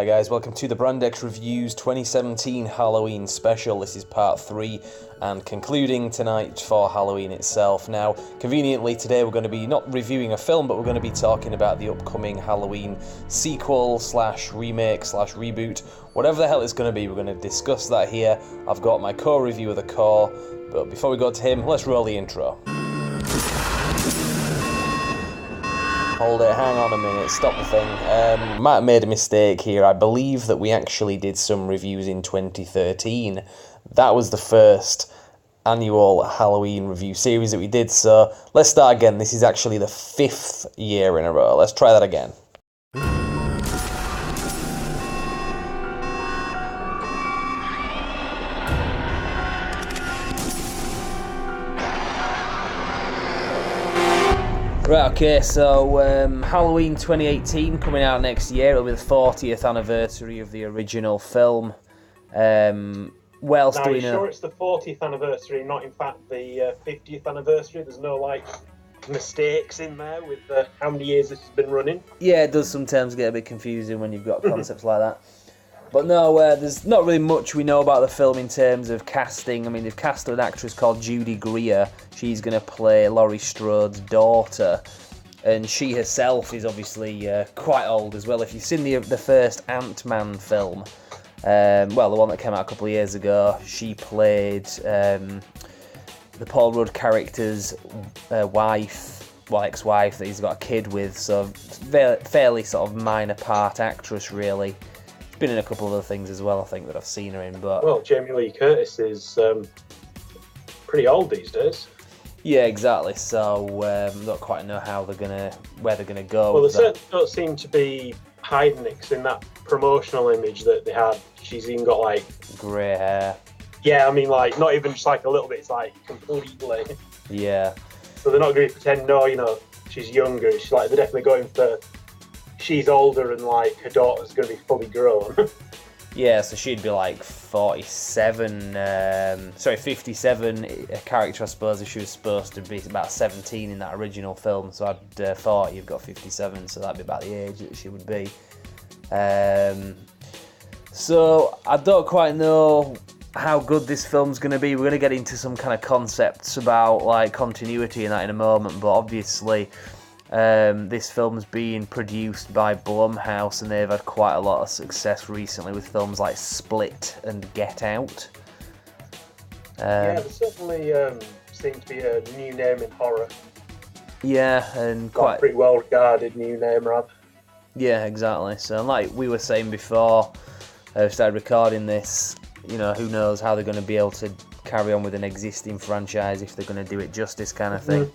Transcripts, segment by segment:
Hi guys, welcome to the Brandex Reviews 2017 Halloween special. This is part 3 and concluding tonight for Halloween itself. Now, conveniently today we're going to be not reviewing a film, but we're going to be talking about the upcoming Halloween sequel slash remake slash reboot. Whatever the hell it's going to be, we're going to discuss that here. I've got my co-review of the core, but before we go to him, let's roll the intro. Hold it, hang on a minute, stop the thing. Might have made a mistake here. I believe that we actually did some reviews in 2013. That was the first annual Halloween review series that we did, so let's start again. This is actually the 5th year in a row. Let's try that again. Right, okay, so Halloween 2018 coming out next year. It'll be the 40th anniversary of the original film. What else do we know? Sure it's the 40th anniversary, not in fact the 50th anniversary? There's no, mistakes in there with how many years this has been running? Yeah, it does sometimes get a bit confusing when you've got concepts like that. But no, there's not really much we know about the film in terms of casting. I mean, they've cast an actress called Judy Greer. She's going to play Laurie Strode's daughter. And she herself is obviously quite old as well. If you've seen the first Ant-Man film, the one that came out a couple of years ago, she played the Paul Rudd character's ex-wife that he's got a kid with. So fairly sort of minor part actress, really. Been in a couple of other things as well, I think, that I've seen her in. But well, Jamie Lee Curtis is pretty old these days. Yeah, exactly. So don't quite know where they're gonna go. Well, they certainly don't seem to be hiding it, 'cause in that promotional image that they had, she's even got grey hair. Yeah, I mean, not even just a little bit. It's completely. Yeah. So they're not going to pretend. No, she's younger. It's they're definitely going for. She's older and her daughter's going to be fully grown. Yeah, so she'd be 47, 57, a character I suppose, if she was supposed to be about 17 in that original film, so I'd thought you've got 57, so that'd be about the age that she would be. So I don't quite know how good this film's going to be. We're going to get into some kind of concepts about continuity and that in a moment, but obviously this film's being produced by Blumhouse, and they've had quite a lot of success recently with films like Split and Get Out. Yeah, there certainly seems to be a new name in horror. Yeah, and quite a pretty well regarded new name, Rob. Yeah, exactly. So, like we were saying before we started recording this, who knows how they're going to be able to carry on with an existing franchise, if they're going to do it justice, kind of thing.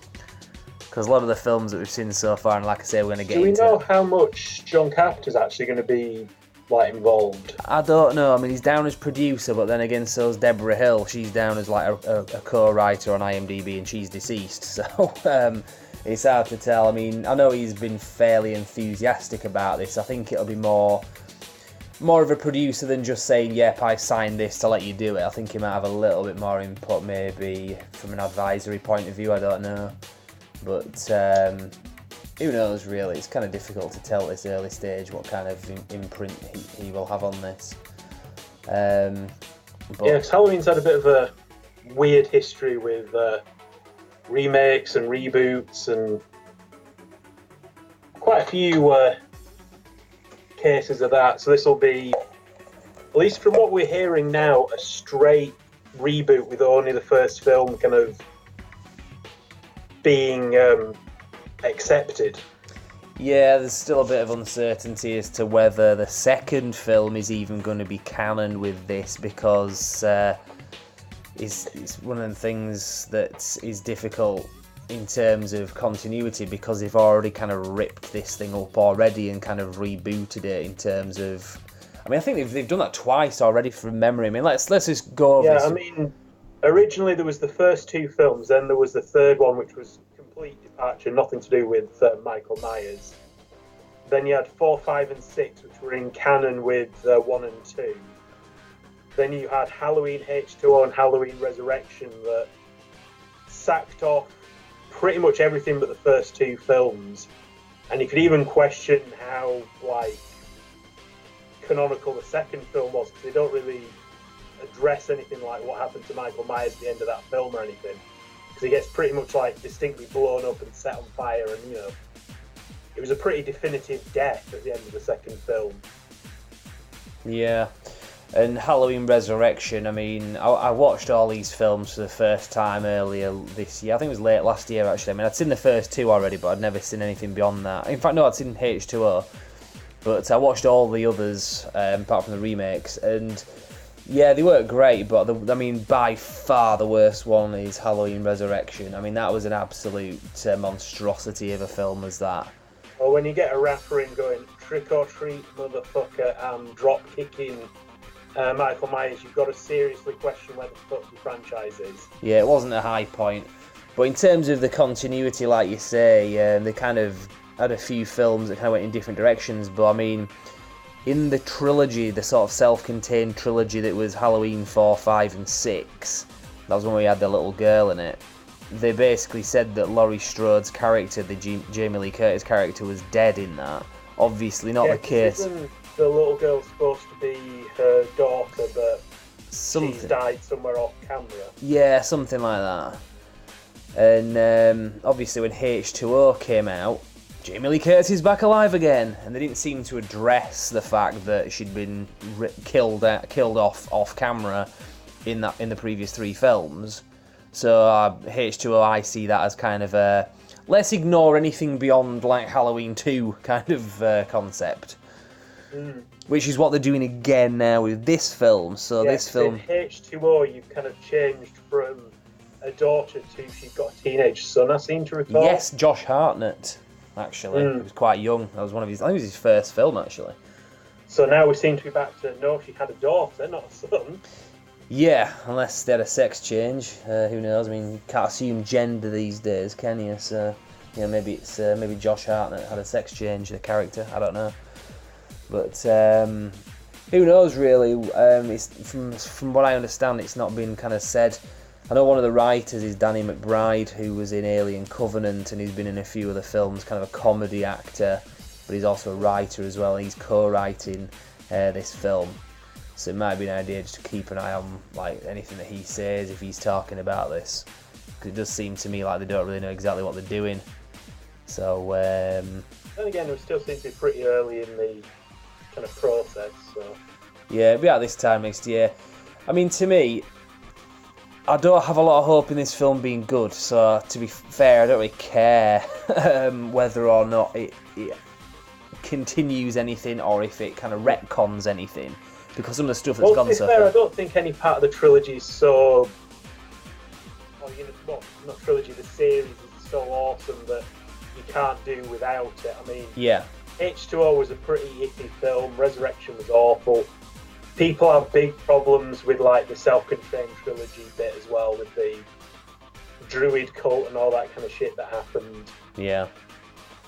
Because a lot of the films that we've seen so far, and like I say, we're going to get into... Do we know how much John Carpenter's actually going to be, involved? I don't know. I mean, he's down as producer, but then again, so's Deborah Hill. She's down as, a co-writer on IMDb, and she's deceased. So, it's hard to tell. I mean, I know he's been fairly enthusiastic about this. I think it'll be more of a producer than just saying, yep, I signed this to let you do it. I think he might have a little bit more input, maybe, from an advisory point of view. I don't know. But who knows, really? It's kind of difficult to tell at this early stage what kind of imprint he will have on this. Yeah, because Halloween's had a bit of a weird history with remakes and reboots, and quite a few cases of that. So this will be, at least from what we're hearing now, a straight reboot with only the first film kind of being accepted. Yeah, there's still a bit of uncertainty as to whether the second film is even going to be canon with this, because it's one of the things that is difficult in terms of continuity, because they've already kind of ripped this thing up already and kind of rebooted it in terms of... I mean, I think they've done that twice already from memory. I mean, let's just go over this. I mean... Originally, there was the first 2 films, then there was the third one, which was complete departure, nothing to do with Michael Myers. Then you had 4, 5, and 6, which were in canon with 1 and 2. Then you had Halloween H2O and Halloween Resurrection that sacked off pretty much everything but the first 2 films. And you could even question how, canonical the second film was, because they don't really address anything like what happened to Michael Myers at the end of that film or anything, because he gets pretty much like distinctly blown up and set on fire, and you know, it was a pretty definitive death at the end of the second film. Yeah. And Halloween Resurrection, I mean, I watched all these films for the first time earlier this year. I think it was late last year, actually. I mean, I'd seen the first two already, but I'd never seen anything beyond that. In fact, no, I'd seen H2O. But I watched all the others, apart from the remakes. And, yeah, they weren't great, but, by far the worst one is Halloween Resurrection. I mean, that was an absolute monstrosity of a film as that. Or when you get a rapper in going, trick or treat, motherfucker, drop kicking Michael Myers, you've got to seriously question where the fuck the franchise is. Yeah, it wasn't a high point. But in terms of the continuity, like you say, they kind of had a few films that kind of went in different directions. But I mean, in the trilogy, the sort of self-contained trilogy that was Halloween 4, 5 and 6, that was when we had the little girl in it, they basically said that Laurie Strode's character, the Jamie Lee Curtis character, was dead in that. Obviously not the case. Isn't the little girl's supposed to be her daughter, but she's died somewhere off camera? Yeah, something like that. And obviously when H2O came out, Jamie Lee Curtis is back alive again, and they didn't seem to address the fact that she'd been killed off camera in the previous three films. So H2O, I see that as kind of a let's ignore anything beyond like Halloween 2 kind of concept. Which is what they're doing again now with this film. So this film, in H2O, you've kind of changed from a daughter to she's got a teenage son, I seem to recall. Yes, Josh Hartnett, actually. He was quite young. That was one of his, I think it was his first film, actually. So now we seem to be back to, no, she had a daughter, not a son. Yeah, unless they had a sex change. Who knows? I mean, you can't assume gender these days, can you? So, you know, maybe it's maybe Josh Hartnett had a sex change, the character. I don't know. But who knows, really? It's from what I understand, it's not been kind of said. I know one of the writers is Danny McBride, who was in Alien Covenant, and he's been in a few other films, kind of a comedy actor, but he's also a writer as well. He's co-writing this film. So it might be an idea just to keep an eye on like anything that he says if he's talking about this, because it does seem to me like they don't really know exactly what they're doing. So then again, we still seem to be pretty early in the kind of process. So yeah, it'll be out this time next year. I mean, to me, I don't have a lot of hope in this film being good. So to be fair, I don't really care whether or not it continues anything or if it kind of retcons anything. Because some of the stuff that's gone so far. I don't think any part of the trilogy is so. Or, you know, well, not trilogy, the series is so awesome that you can't do without it. I mean, yeah. H2O was a pretty iffy film. Resurrection was awful. People have big problems with like the self-contained trilogy bit as well, with the druid cult and all that kind of shit that happened. Yeah.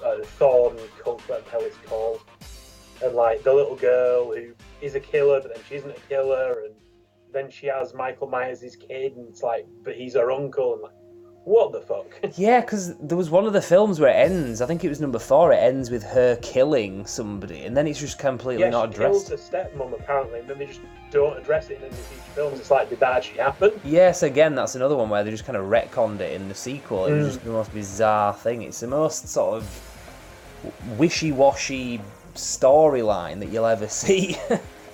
The Thorn cult, whatever the hell it's called. And like the little girl who is a killer, but then she isn't a killer, and then she has Michael Myers' kid, and it's like, but he's her uncle, and like, what the fuck? Yeah, because there was one of the films where it ends, I think it was number 4, it ends with her killing somebody, and then it's just completely not addressed. She kills the stepmom, apparently, and then they just don't address it in any future films. It's like, did that actually happen? Yes, again, that's another one where they just kind of retconned it in the sequel. It was just the most bizarre thing. It's the most sort of wishy-washy storyline that you'll ever see.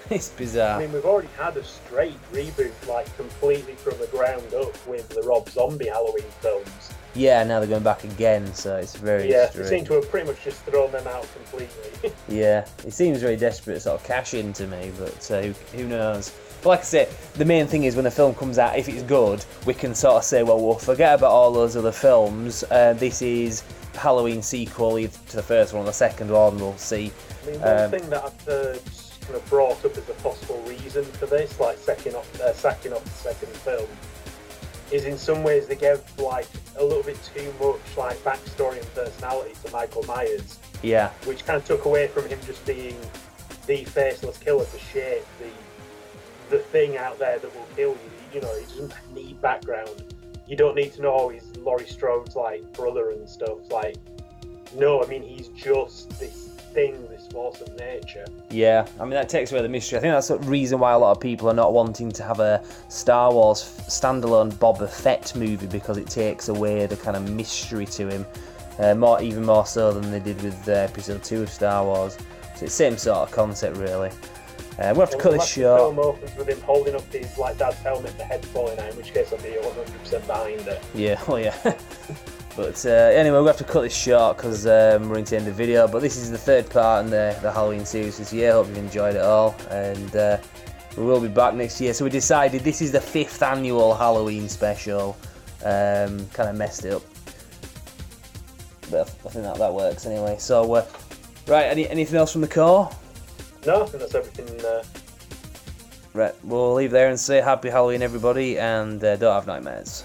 It's bizarre. I mean, we've already had a straight reboot, like completely from the ground up with the Rob Zombie Halloween films. Yeah, now they're going back again, so it's very strange. They seem to have pretty much just thrown them out completely. Yeah, it seems very desperate to sort of cash in to me, but who knows. But like I say, the main thing is when the film comes out, if it's good, we can sort of say, well, we'll forget about all those other films. This is Halloween sequel either to the first one or the second one, we'll see. I mean, one thing that I've heard kind of brought up as a possible reason for this, like sacking off the second film, is in some ways they gave like a little bit too much like backstory and personality to Michael Myers. Yeah. Which kind of took away from him just being the faceless killer, the shape, the thing out there that will kill you. You know, he doesn't need background. You don't need to know he's Laurie Strode's like brother and stuff. Like, no, I mean he's just this thing, this force of nature. Yeah, I mean, that takes away the mystery. I think that's the reason why a lot of people are not wanting to have a Star Wars standalone Boba Fett movie, because it takes away the kind of mystery to him, even more so than they did with Episode 2 of Star Wars. So it's the same sort of concept, really. We'll have to cut this short. The film opens with him holding up his dad's helmet, the head falling out, in which case I'll be 100% behind it. Yeah, oh yeah. But anyway, we'll have to cut this short because we're into the end of the video. But this is the third part in the Halloween series this year. Hope you've enjoyed it all, and we will be back next year. So we decided this is the 5th annual Halloween special. Kind of messed it up, but I think that works anyway. So right, anything else from the core? No, I think that's everything. Right, we'll leave there and say happy Halloween, everybody, and don't have nightmares.